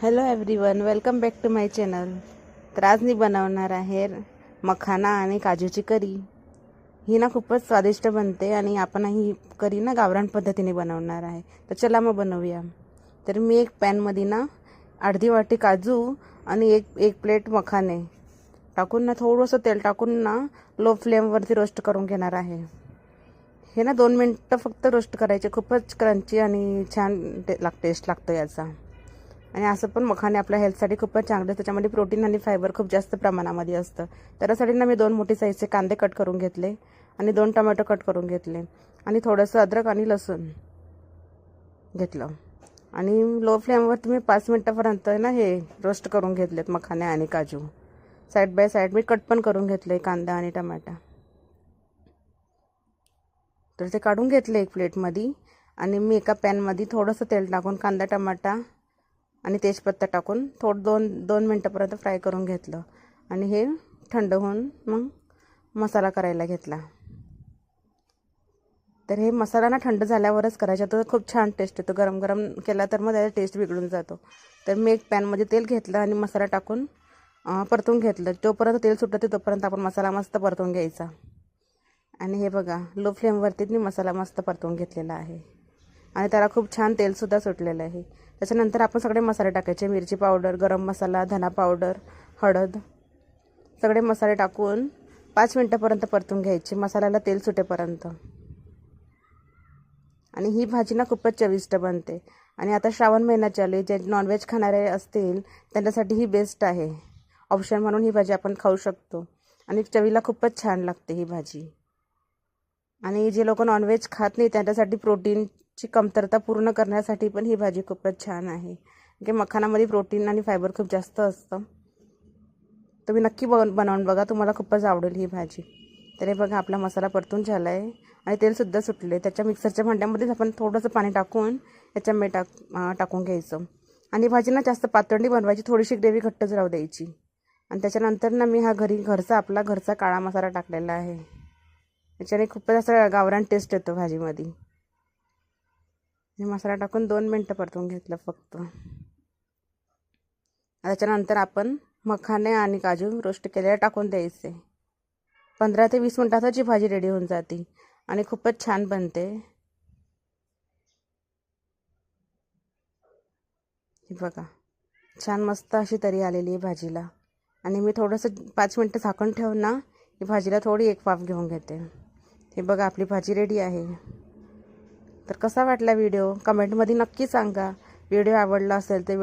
Hello everyone, welcome back to my channel. तर आज मी बनवणार आहे मखाना आणि काजूची करी. ही ना खूपच स्वादिष्ट बनते आणि आपण ही करी ना गावरान पद्धतीने बनवणार आहे. तर चला मग बनवूया. तर मी एक पॅनमध्ये ना अर्धी वाटी काजू आणि एक प्लेट मखाने टाकून ना थोडंसं तेल टाकून ना लो फ्लेमवरती रोस्ट करून घेणार आहे. हे ना 2 मिनटं फक्त रोस्ट करायचे. खूपच क्रंची आणि छान टेस्ट लागतो याचा. आणि असं पण मखाने आपल्या हेल्थसाठी खूपच चांगले. त्याच्यामध्ये प्रोटीन आणि फायबर खूप जास्त प्रमाणामध्ये असतं. त्यासाठी ना मी 2 मोठी साईजचे कांदे कट करून घेतले आणि 2 टोमॅटो कट करून घेतले आणि थोडंसं अद्रक आणि लसूण घेतलं आणि लो फ्लेमवर तुम्ही 5 मिनटापर्यंत ना हे रोस्ट करून घेतलेत मखाने आणि काजू. Side by side me cut पण करून घेतले कांदा आणि टमाटा. तर ते काढून घेतले एक प्लेटमध्ये आणि मी एका पॅनमध्ये थोडंसं तेल टाकून कांदा टमाटा आणि तेजपत्ता टाकून दोन मिनटापर्यंत फ्राय करून घेतलं आणि हे थंड होऊन मग मसाला करायला घेतला. तर हे मसाला ना थंड झाल्यावरच करायचा, तर खूप छान टेस्ट येतो. गरम गरम केला तर मग त्याचा टेस्ट बिघडून जातो. तर मी एक पॅनमध्ये तेल घेतलं आणि मसाला टाकून परतून घेतलं. जोपर्यंत तेल सुटतं तोपर्यंत आपण मसाला मस्त परतून घ्यायचा. आणि हे बघा, लो फ्लेमवरती मी मसाला मस्त परतून घेतलेला आहे आणि त्याला खूप छान तेलसुद्धा सुटलेलं आहे. त्याच्यानंतर आपण सगळे मसाले टाकायचे. मिरची पावडर, गरम मसाला, धना पावडर, हळद, सगळे मसाले टाकून 5 मिनटापर्यंत परतून घ्यायचे, मसाल्याला तेल सुटेपर्यंत. आणि ही भाजी ना खूपच चविष्ट बनते. आणि आता श्रावण महिना चालू आहे. जे नॉनव्हेज खाणारे असतील त्यांच्यासाठी ही बेस्ट आहे. ऑप्शन म्हणून ही भाजी आपण खाऊ शकतो आणि चवीला खूपच छान लागते ही भाजी. आणि जे लोक नॉनव्हेज खात नाही त्यांच्यासाठी प्रोटीनची कमतरता पूर्ण करण्यासाठी पण ही भाजी खूपच छान आहे. की मखानामध्ये प्रोटीन आणि फायबर खूप जास्त असतं. तुम्ही नक्की बनवून बघा, तुम्हाला खूपच आवडेल ही भाजी. तर हे बघा, आपला मसाला परतून झाला आहे आणि तेलसुद्धा सुटले. त्याच्या मिक्सरच्या भांड्यामध्येच आपण थोडंसं पाणी टाकून याच्यामध्ये टाकून घ्यायचं. आणि भाजी ना जास्त पातळ नाही बनवायची, थोडीशी ग्रेव्ही घट्टच राहू द्यायची. आणि त्याच्यानंतर ना मी हा आपला घरचा काळा मसाला टाकलेला आहे. त्याच्याने खूपच असं गावरान टेस्ट येतो भाजीमध्ये. हे मसाला टाकून 2 मिनटं परतून घेतलं फक्त. त्याच्यानंतर आपण मखाने आणि काजू रोस्ट केलेले टाकून द्यायचे. 15 ते 20 मिनटातच ही भाजी रेडी होऊन जाते आणि खूपच छान बनते. हे बघा, छान मस्त अशी तरी आलेली आहे भाजीला. आणि मी थोडंसं 5 मिनटं झाकण ठेवून ना ही भाजीला थोडी एक वाफ घेऊन घेते. हे बघा, आपली भाजी रेडी आहे. तर कसा वाटला व्हिडिओ कमेंटमध्ये नक्की सांगा. व्हिडिओ आवडला असेल तर